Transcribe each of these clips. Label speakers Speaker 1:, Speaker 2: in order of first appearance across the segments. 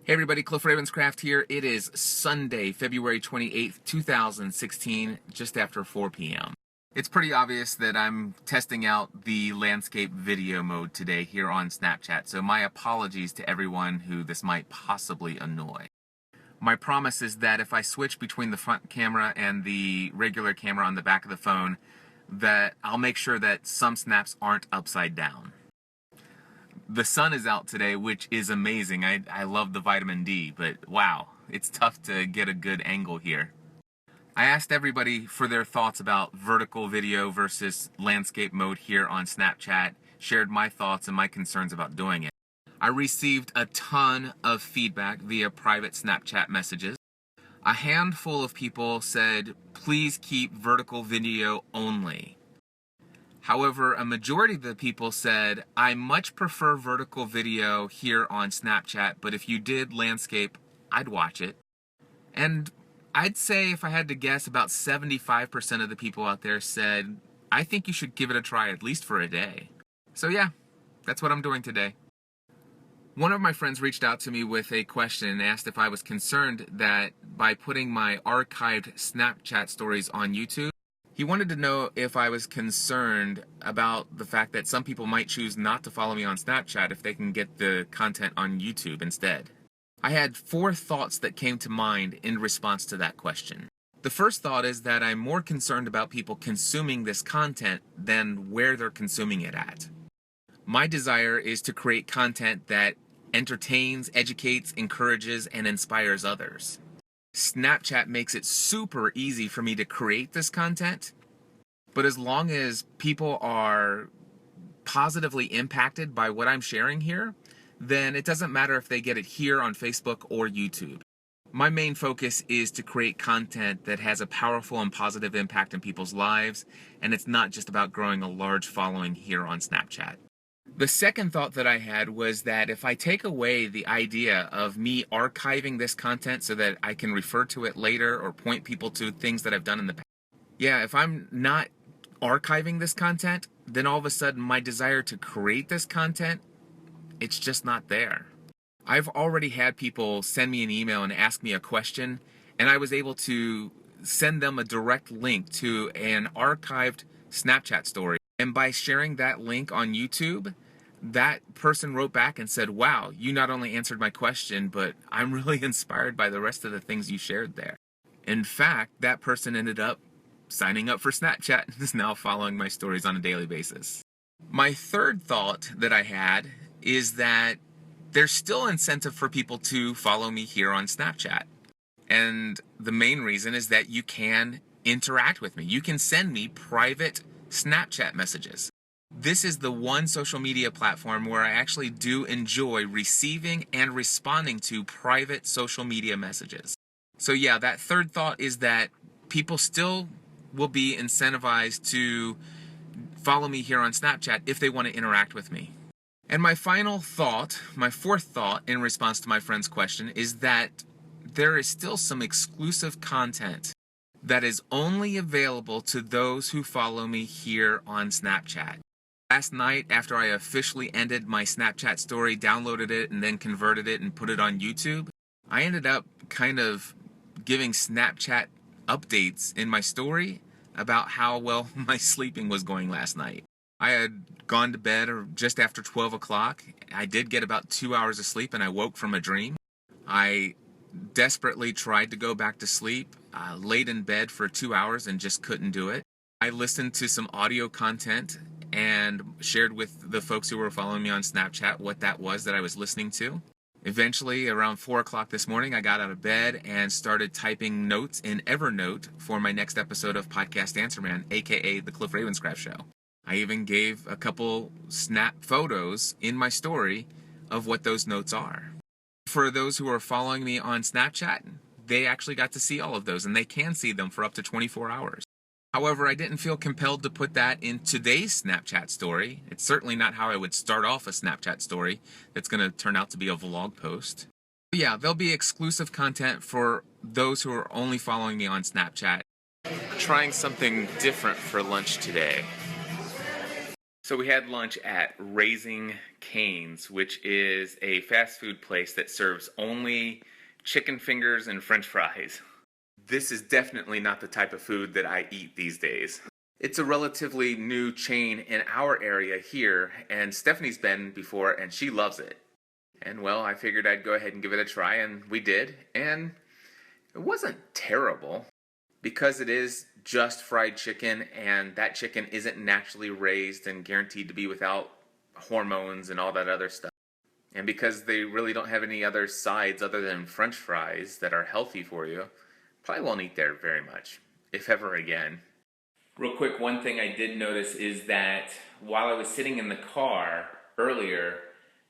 Speaker 1: Hey everybody, Cliff Ravenscraft here. It is Sunday, February 28th, 2016, just after 4 p.m. It's pretty obvious that I'm testing out the landscape video mode today here on Snapchat, so my apologies to everyone who this might possibly annoy. My promise is that if I switch between the front camera and the regular camera on the back of the phone, that I'll make sure that some snaps aren't upside down. The sun is out today, which is amazing. I love the vitamin D, but wow, it's tough to get a good angle here. I asked everybody for their thoughts about vertical video versus landscape mode here on Snapchat, shared my thoughts and my concerns about doing it. I received a ton of feedback via private Snapchat messages. A handful of people said, please keep vertical video only. However, a majority of the people said, I much prefer vertical video here on Snapchat, but if you did landscape, I'd watch it. And I'd say, if I had to guess, about 75% of the people out there said, I think you should give it a try at least for a day. So yeah, that's what I'm doing today. One of my friends reached out to me with a question and asked if I was concerned that by putting my archived Snapchat stories on YouTube, he wanted to know if I was concerned about the fact that some people might choose not to follow me on Snapchat if they can get the content on YouTube instead. I had 4 thoughts that came to mind in response to that question. The first thought is that I'm more concerned about people consuming this content than where they're consuming it at. My desire is to create content that entertains, educates, encourages, and inspires others. Snapchat makes it super easy for me to create this content, but as long as people are positively impacted by what I'm sharing here, then it doesn't matter if they get it here on Facebook or YouTube. My main focus is to create content that has a powerful and positive impact in people's lives, and it's not just about growing a large following here on Snapchat. The second thought that I had was that if I take away the idea of me archiving this content so that I can refer to it later or point people to things that I've done in the past, if I'm not archiving this content, then all of a sudden my desire to create this content, it's just not there. I've already had people send me an email and ask me a question, and I was able to send them a direct link to an archived Snapchat story. And by sharing that link on YouTube, that person wrote back and said, wow, you not only answered my question, but I'm really inspired by the rest of the things you shared there. In fact, that person ended up signing up for Snapchat and is now following my stories on a daily basis. My third thought that I had is that there's still incentive for people to follow me here on Snapchat. And the main reason is that you can interact with me. You can send me private Snapchat messages. This is the one social media platform where I actually do enjoy receiving and responding to private social media messages. So yeah, that third thought is that people still will be incentivized to follow me here on Snapchat if they want to interact with me. And my final thought, my fourth thought in response to my friend's question, is that there is still some exclusive content that is only available to those who follow me here on Snapchat. Last night, after I officially ended my Snapchat story, downloaded it, and then converted it and put it on YouTube, I ended up kind of giving Snapchat updates in my story about how well my sleeping was going last night. I had gone to bed just after 12 o'clock. I did get about 2 hours of sleep, and I woke from a dream. I desperately tried to go back to sleep, laid in bed for 2 hours and just couldn't do it. I listened to some audio content and shared with the folks who were following me on Snapchat what that was that I was listening to. Eventually, around 4 o'clock this morning, I got out of bed and started typing notes in Evernote for my next episode of Podcast Answer Man, aka The Cliff Ravenscraft Show. I even gave a couple snap photos in my story of what those notes are. For those who are following me on Snapchat, they actually got to see all of those, and they can see them for up to 24 hours. However, I didn't feel compelled to put that in today's Snapchat story. It's certainly not how I would start off a Snapchat story that's going to turn out to be a vlog post. But yeah, there'll be exclusive content for those who are only following me on Snapchat. Trying something different for lunch today. So we had lunch at Raising Cane's, which is a fast food place that serves only chicken fingers and french fries. This is definitely not the type of food that I eat these days. It's a relatively new chain in our area here, and Stephanie's been before and she loves it. And well, I figured I'd go ahead and give it a try, and we did, and it wasn't terrible. Because it is just fried chicken, and that chicken isn't naturally raised and guaranteed to be without hormones and all that other stuff. And because they really don't have any other sides other than french fries that are healthy for you, probably won't eat there very much, if ever again. Real quick, one thing I did notice is that while I was sitting in the car earlier,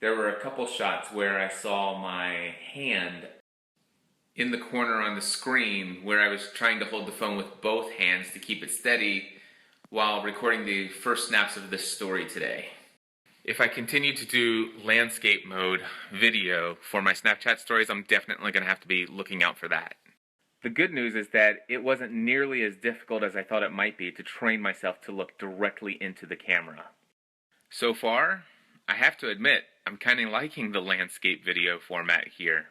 Speaker 1: there were a couple shots where I saw my hand in the corner on the screen where I was trying to hold the phone with both hands to keep it steady while recording the first snaps of this story today. If I continue to do landscape mode video for my Snapchat stories, I'm definitely going to have to be looking out for that. The good news is that it wasn't nearly as difficult as I thought it might be to train myself to look directly into the camera. So far, I have to admit, I'm kind of liking the landscape video format here.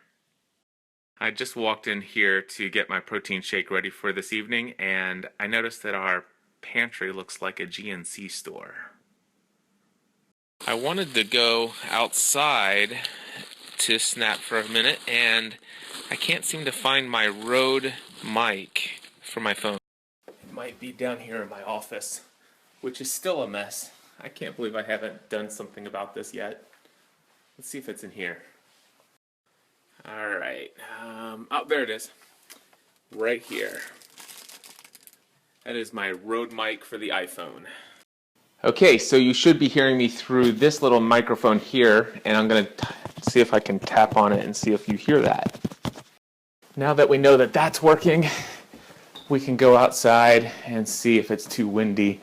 Speaker 1: I just walked in here to get my protein shake ready for this evening, and I noticed that our pantry looks like a GNC store. I wanted to go outside to snap for a minute, and I can't seem to find my Rode mic for my phone. It might be down here in my office, which is still a mess. I can't believe I haven't done something about this yet. Let's see if it's in here. Alright, oh, there it is. Right here. That is my Rode mic for the iPhone. Okay, so you should be hearing me through this little microphone here, and I'm going to see if I can tap on it and see if you hear that. Now that we know that that's working, we can go outside and see if it's too windy.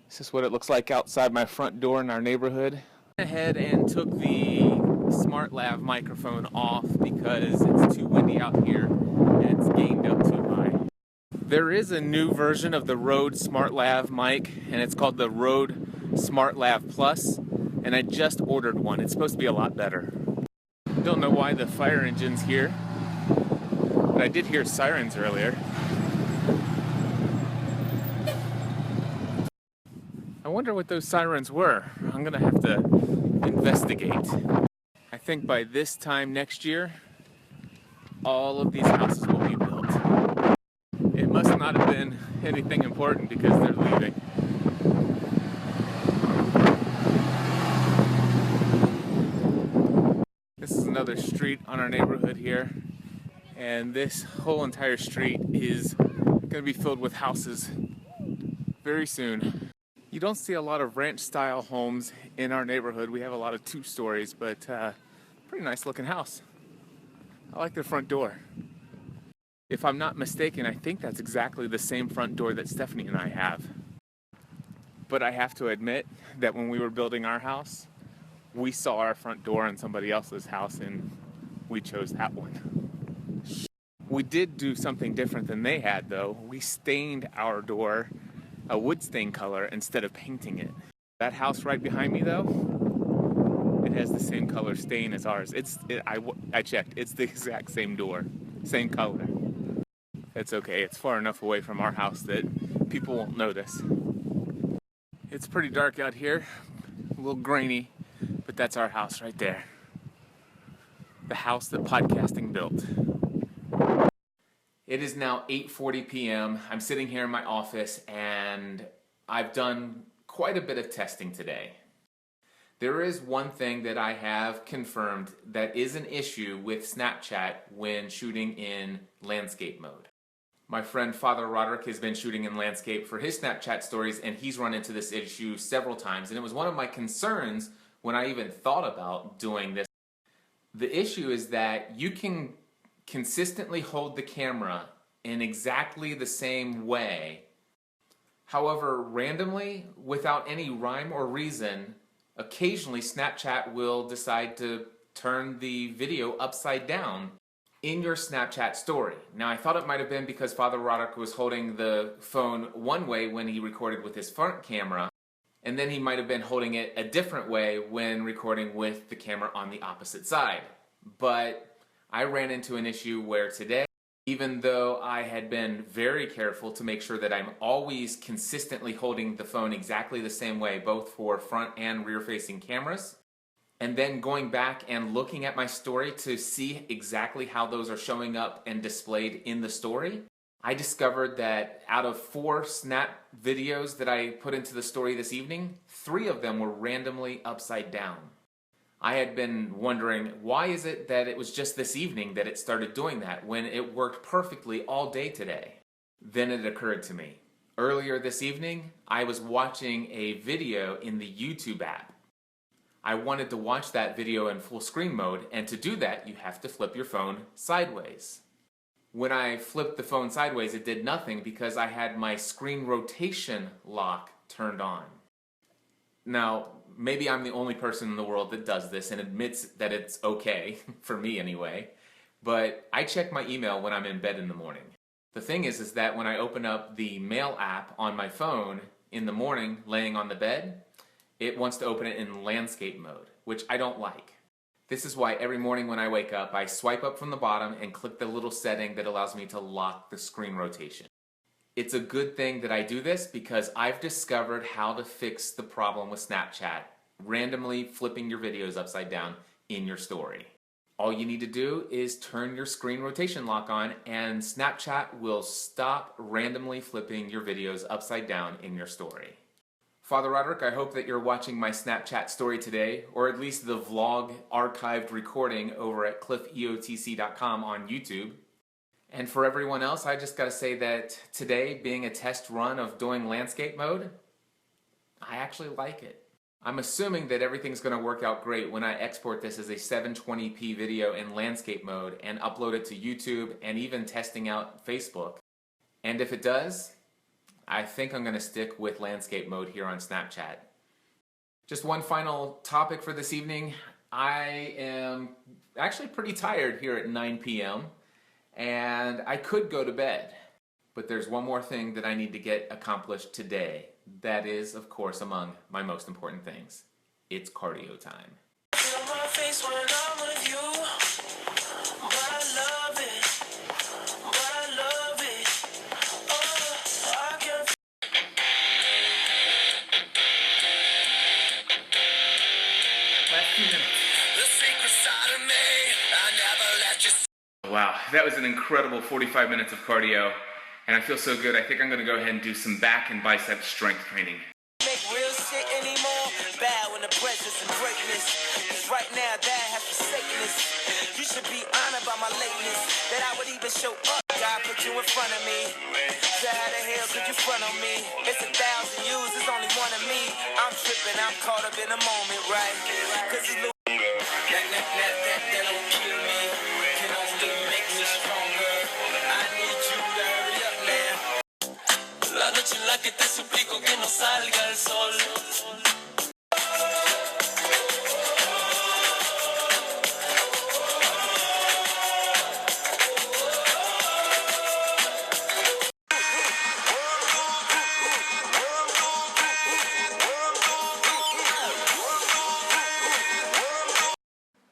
Speaker 1: This is what it looks like outside my front door in our neighborhood. I went ahead and took the SmartLav microphone off because it's too windy out here and it's gained up too high. There is a new version of the Rode SmartLav mic, and it's called the Rode SmartLav Plus, and I just ordered one. It's supposed to be a lot better. Don't know why the fire engine's here, but I did hear sirens earlier. I wonder what those sirens were. I'm gonna have to investigate. I think by this time next year, all of these houses will be built. It must not have been anything important because they're leaving. This is another street on our neighborhood here, and this whole entire street is gonna be filled with houses very soon. You don't see a lot of ranch-style homes in our neighborhood. We have a lot of 2 stories, but pretty nice looking house. I like the front door. If I'm not mistaken, I think that's exactly the same front door that Stephanie and I have. But I have to admit that when we were building our house, we saw our front door on somebody else's house and we chose that one. We did do something different than they had, though. We stained our door a wood stain color instead of painting it. That house right behind me, though, it has the same color stain as ours. I checked, it's the exact same door, same color. It's okay, it's far enough away from our house that people won't notice. It's pretty dark out here, a little grainy, but that's our house right there. The house that podcasting built. It is now 8:40 p.m. I'm sitting here in my office and I've done quite a bit of testing today. There is one thing that I have confirmed that is an issue with Snapchat when shooting in landscape mode. My friend Father Roderick has been shooting in landscape for his Snapchat stories, and he's run into this issue several times, and it was one of my concerns when I even thought about doing this. The issue is that you can consistently hold the camera in exactly the same way. However, randomly, without any rhyme or reason, occasionally Snapchat will decide to turn the video upside down. in your Snapchat story. Now, I thought it might have been because Father Roderick was holding the phone one way when he recorded with his front camera, and then he might have been holding it a different way when recording with the camera on the opposite side. But I ran into an issue where today, even though I had been very careful to make sure that I'm always consistently holding the phone exactly the same way, both for front and rear-facing cameras, and then going back and looking at my story to see exactly how those are showing up and displayed in the story, I discovered that out of 4 Snap videos that I put into the story this evening, 3 of them were randomly upside down. I had been wondering, why is it that it was just this evening that it started doing that when it worked perfectly all day today? Then it occurred to me. Earlier this evening, I was watching a video in the YouTube app. I wanted to watch that video in full screen mode, and to do that, you have to flip your phone sideways. When I flipped the phone sideways, it did nothing because I had my screen rotation lock turned on. Now, maybe I'm the only person in the world that does this and admits that it's okay, for me anyway, but I check my email when I'm in bed in the morning. The thing is that when I open up the mail app on my phone in the morning, laying on the bed, it wants to open it in landscape mode, which I don't like. This is why every morning when I wake up, I swipe up from the bottom and click the little setting that allows me to lock the screen rotation. It's a good thing that I do this because I've discovered how to fix the problem with Snapchat, randomly flipping your videos upside down in your story. All you need to do is turn your screen rotation lock on and Snapchat will stop randomly flipping your videos upside down in your story. Father Roderick, I hope that you're watching my Snapchat story today, or at least the vlog archived recording over at cliffeotc.com on YouTube. And for everyone else, I just gotta say that today, being a test run of doing landscape mode, I actually like it. I'm assuming that everything's gonna work out great when I export this as a 720p video in landscape mode and upload it to YouTube and even testing out Facebook. And if it does, I think I'm going to stick with landscape mode here on Snapchat. Just one final topic for this evening. I am actually pretty tired here at 9 p.m. and I could go to bed. But there's one more thing that I need to get accomplished today. That is, of course, among my most important things. It's cardio time. Wow, that was an incredible 45 minutes of cardio, and I feel so good. I think I'm going to go ahead and do some back and bicep strength training.
Speaker 2: Make real shit anymore. Bad when the presence of greatness. Cause right now that has forsaken us. You should be honored by my lateness. That I would even show up. God put you in front of me. So how the hell could you front on me? It's 1,000 yous, it's only one of me. I'm tripping, I'm caught up in a moment, right? Cause it's that don't kill me. Can only make me stronger. I need you to hurry up now. La noche en la que te suplico que no salga el sol.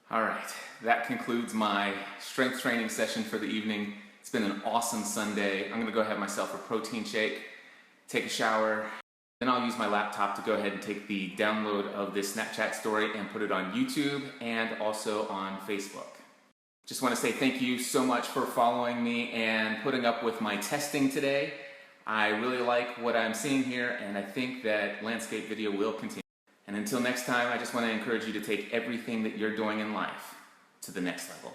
Speaker 1: Alright, that concludes my strength training session for the evening. It's been an awesome Sunday. I'm going to go have myself a protein shake, take a shower, then I'll use my laptop to go ahead and take the download of this Snapchat story and put it on YouTube and also on Facebook. Just want to say thank you so much for following me and putting up with my testing today. I really like what I'm seeing here, and I think that landscape video will continue. And until next time, I just want to encourage you to take everything that you're doing in life to the next level.